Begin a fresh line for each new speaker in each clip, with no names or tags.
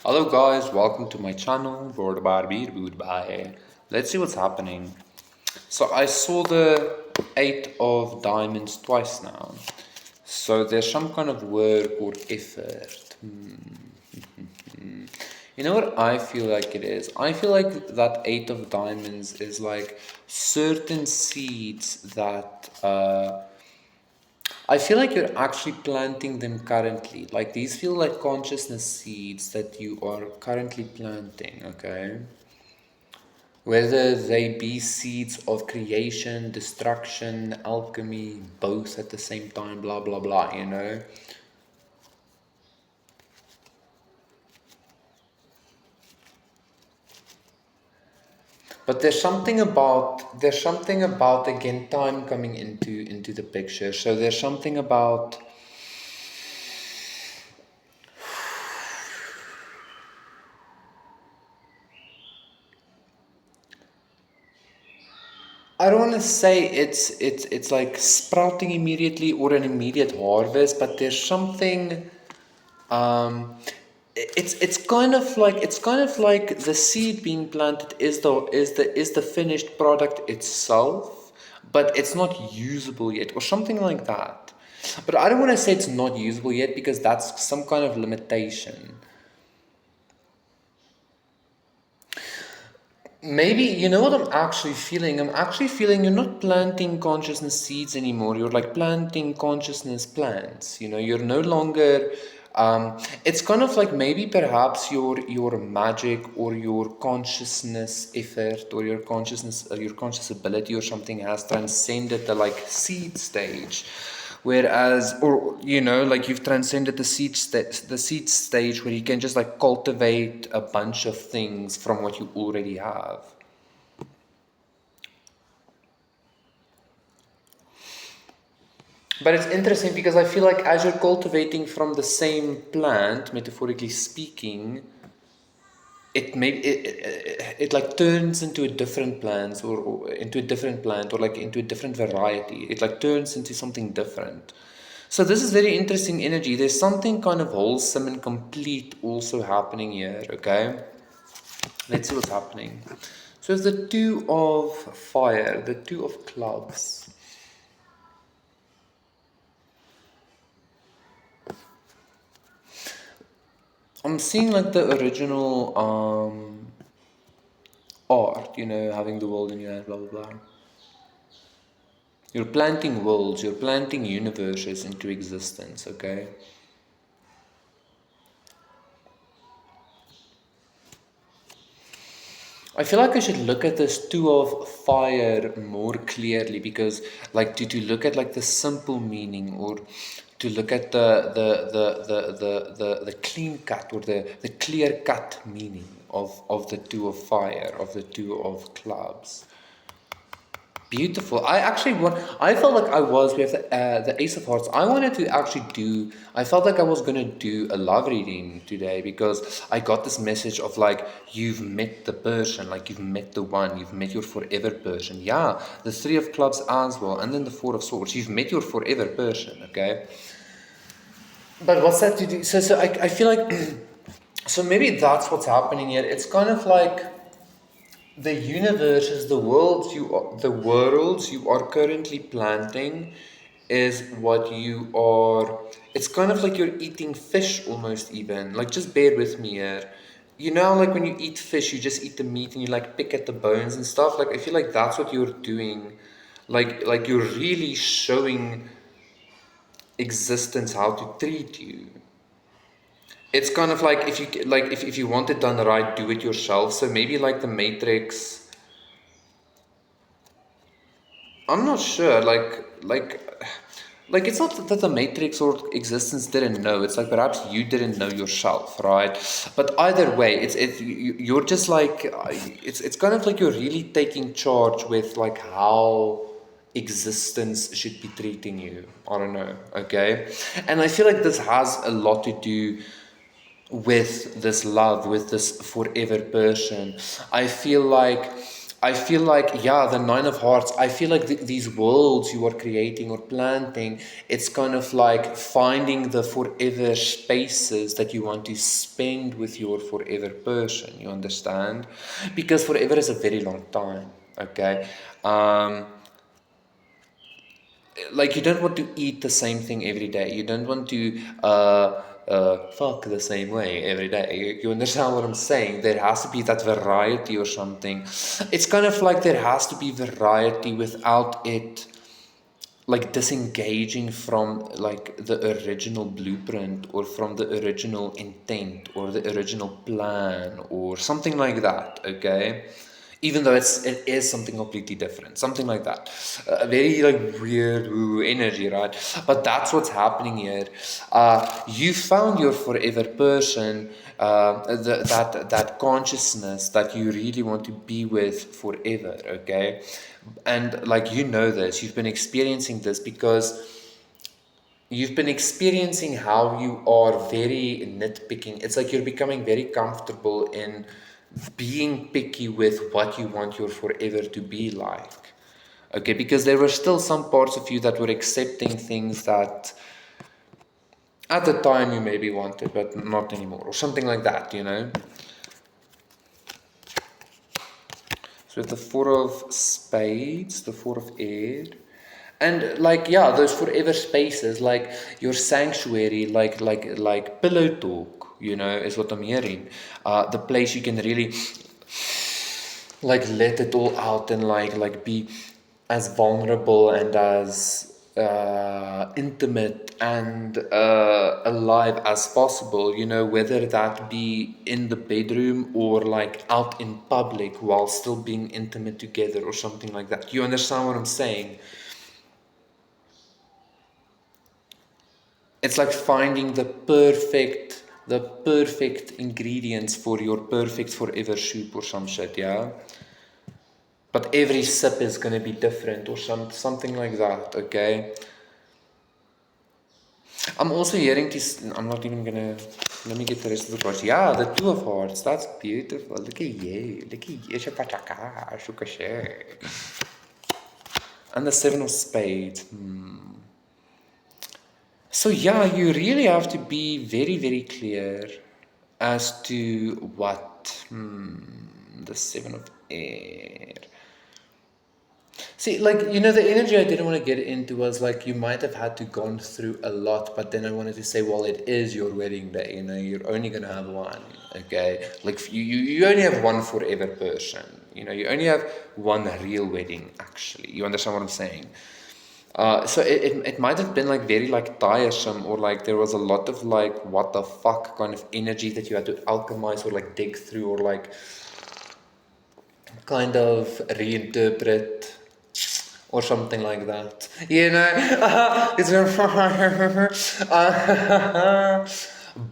Hello guys, welcome to my channel, Goodbye. Let's see what's happening. So I saw the 8 of diamonds twice now. So there's some kind of work or effort. You know what I feel like it is? I feel like that 8 of diamonds is like certain seeds that I feel like you're actually planting them currently. Like these feel like consciousness seeds that you are currently planting, okay? Whether they be seeds of creation, destruction, alchemy, both at the same time, blah blah blah, you know? But there's something about again time coming into the picture. So there's something about I don't want to say it's like sprouting immediately or an immediate harvest, but there's something. Um, it's kind of like the seed being planted is the finished product itself, but it's not usable yet, or something like that. But I don't want to say it's not usable yet because that's some kind of limitation. Maybe, you know what I'm actually feeling? I'm actually feeling you're not planting consciousness seeds anymore. You're like planting consciousness plants. You know, you're no longer. It's kind of like maybe perhaps your magic or your consciousness effort or your conscious ability or something has transcended the like seed stage. Whereas, or you know, like you've transcended the seed stage where you can just like cultivate a bunch of things from what you already have. But it's interesting because I feel like as you're cultivating from the same plant, metaphorically speaking, it like turns into a different plant or into a different plant or like into a different variety. It like turns into something different. So this is very interesting energy. There's something kind of wholesome and complete also happening here, okay? Let's see what's happening. So it's the 2 of fire, the 2 of clubs. I'm seeing like the original art, you know, having the world in your hand, blah blah blah. You're planting worlds, you're planting universes into existence, okay? I feel like I should look at this 2 of fire more clearly because like to look at like the simple meaning or to look at the clean cut or the clear cut meaning of the 2 of fire, of the 2 of clubs. Beautiful. I actually want. I felt like I was with the Ace of Hearts. I wanted to actually do. I felt like I was gonna do a love reading today because I got this message of like you've met the person, like you've met the one, you've met your forever person. Yeah, the 3 of clubs as well, and then the 4 of swords. You've met your forever person. Okay. But what's that to do? So I feel like so maybe that's what's happening here. It's kind of like the universe is the worlds you are currently planting is what you are. It's kind of like you're eating fish almost, even like, just bear with me here. You know, like when you eat fish you just eat the meat and you like pick at the bones and stuff. Like I feel like that's what you're doing. Like you're really showing existence how to treat you. It's kind of like if you want it done right, do it yourself. So maybe like the Matrix. I'm not sure. Like it's not that the Matrix or existence didn't know. It's like perhaps you didn't know yourself, right? But either way, you're just like it's kind of like you're really taking charge with like how existence should be treating you. I don't know. Okay, and I feel like this has a lot to do with this love, with this forever person. I feel like I feel like, yeah, the Nine of Hearts, I feel like these worlds you are creating or planting, it's kind of like finding the forever spaces that you want to spend with your forever person, you understand? Because forever is a very long time, okay? Um, like you don't want to eat the same thing every day. You don't want to fuck the same way every day. You understand what I'm saying? There has to be that variety or something. It's kind of like there has to be variety without it like disengaging from like the original blueprint or from the original intent or the original plan or something like that, okay? Even though it is something completely different, something like that. A very like weird woo energy, right? But that's what's happening here. You found your forever person, that consciousness that you really want to be with forever, okay? And like you know this, you've been experiencing this because you've been experiencing how you are very nitpicking. It's like you're becoming very comfortable in being picky with what you want your forever to be like. Okay, because there were still some parts of you that were accepting things that at the time you maybe wanted, but not anymore, or something like that, you know? So with the Four of Spades, the Four of Air, and like yeah, those forever spaces, like your sanctuary, like pillow talk, you know, is what I'm hearing. The place you can really like let it all out and like be as vulnerable and as intimate and alive as possible, you know, whether that be in the bedroom or like out in public while still being intimate together or something like that. You understand what I'm saying? It's like finding the perfect ingredients for your perfect forever soup or some shit, yeah? But every sip is gonna be different or something like that, okay? I'm also hearing this. I'm not even gonna. Let me get the rest of the cards. Yeah, the Two of Hearts. That's beautiful. Look at you. Look at you. Shapachaka. Shukashe. And the Seven of Spades. So yeah, you really have to be very, very clear as to what the Seven of Air. See, like, you know, the energy I didn't want to get into was like you might have had to gone through a lot, but then I wanted to say, well, it is your wedding day, you know, you're only gonna have one, okay? Like you only have one forever person, you know, you only have one real wedding, actually. You understand what I'm saying? So it might have been like very like tiresome, or like there was a lot of like what the fuck kind of energy that you had to alchemize or like dig through or like kind of reinterpret or something like that. You know, it's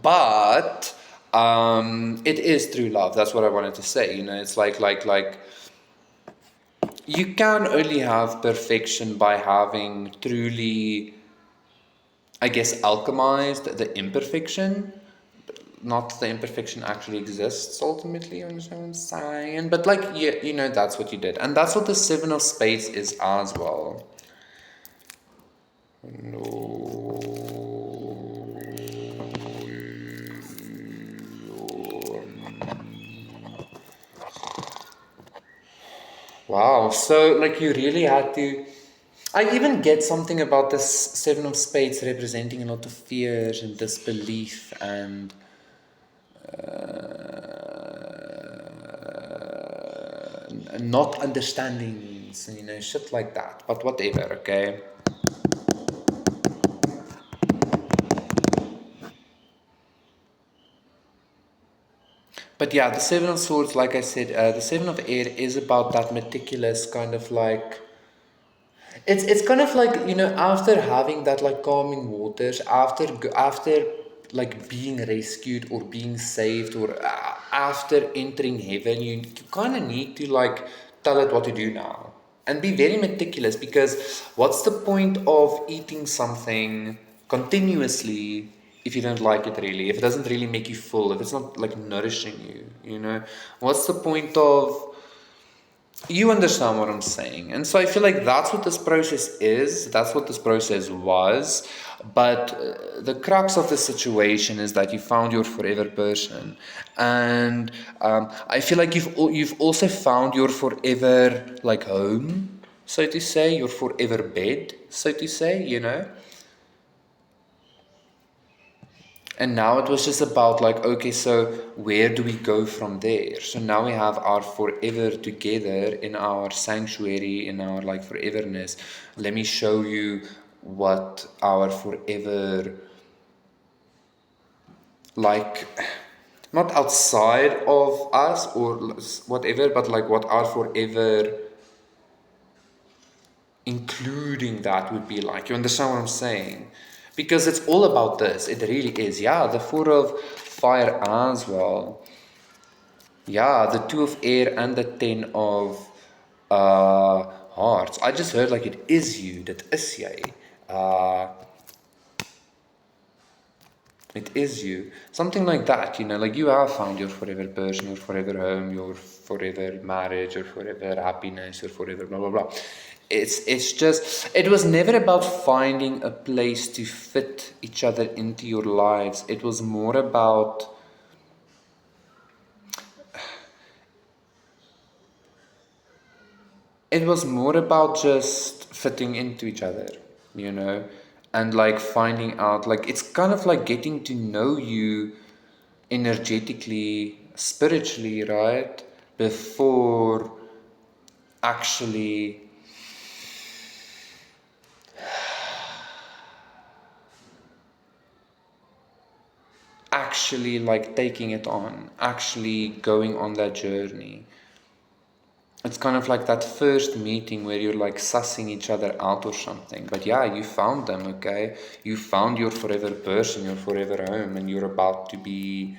but it is through love. That's what I wanted to say. You know, it's like you can only have perfection by having truly, I guess, alchemized the imperfection. Not the imperfection actually exists ultimately, you understand what I'm saying? But like, yeah, you know, that's what you did. And that's what the Seven of Spades is as well. No. Wow, so like you really had to. I even get something about this Seven of Spades representing a lot of fears and disbelief and not understandings, you know, shit like that. But whatever, okay? But yeah, the Seven of Swords, like I said, the Seven of Air is about that meticulous kind of like. It's kind of like, you know, after having that like calming waters, after like being rescued or being saved or after entering heaven, you kind of need to like tell it what to do now and be very meticulous, because what's the point of eating something continuously if you don't like it really, if it doesn't really make you full, if it's not like nourishing you, you know? What's the point of You understand what I'm saying. And so I feel like that's what this process is. That's what this process was. But the crux of the situation is that you found your forever person. And I feel like you've also found your forever, like, home, so to say, your forever bed, so to say, you know? And now it was just about like, okay, so where do we go from there? So now we have our forever together in our sanctuary, in our like foreverness. Let me show you what our forever, like, not outside of us or whatever, but like what our forever including that would be like. You understand what I'm saying? Because it's all about this. It really is. Yeah, the four of fire as well. Yeah, the two of air and the 10 of hearts. I just heard like it is you, that is jy. It is you. Something like that, you know, like you have found your forever person, your forever home, your forever marriage, your forever happiness, your forever blah blah blah. It's just it was never about finding a place to fit each other into your lives. It was more about just fitting into each other, you know, and like finding out, like, it's kind of like getting to know you energetically, spiritually, right? Before actually like taking it on, actually going on that journey. It's kind of like that first meeting where you're like sussing each other out or something. But yeah, you found them, okay? You found your forever person, your forever home, and you're about to be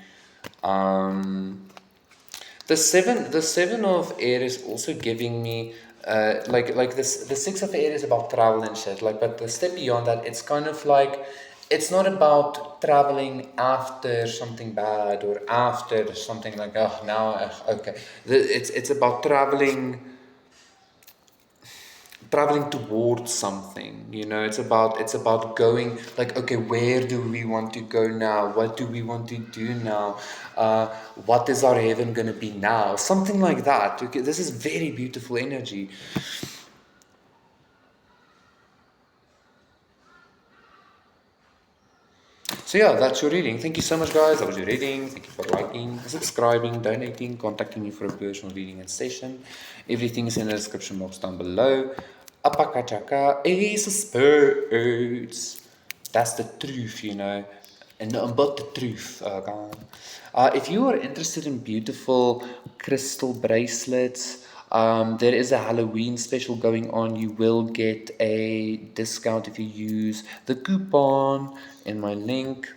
the seven of air is also giving me like this. The six of air is about travel and shit. Like, but the step beyond that, it's kind of like it's not about traveling after something bad or after something like, oh, now okay. It's about traveling towards something, you know. It's about going, like, okay, where do we want to go now? What do we want to do now? What is our heaven going to be now? Something like that. Okay, this is very beautiful energy. So yeah, that's your reading. Thank you so much, guys. That was your reading. Thank you for liking, subscribing, donating, contacting me for a personal reading and session. Everything is in the description box down below. Apakachaka, ace of spades. That's the truth, you know. And about the truth. If you are interested in beautiful crystal bracelets, there is a Halloween special going on. You will get a discount if you use the coupon in my link.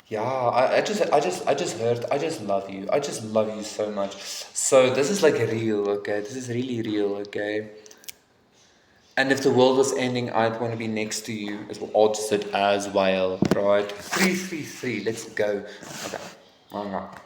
Yeah, I just heard, I just love you. I just love you so much. So this is like real, okay? This is really real, okay? And if the world was ending, I'd want to be next to you as opposite as well, right? 333, let's go. Okay.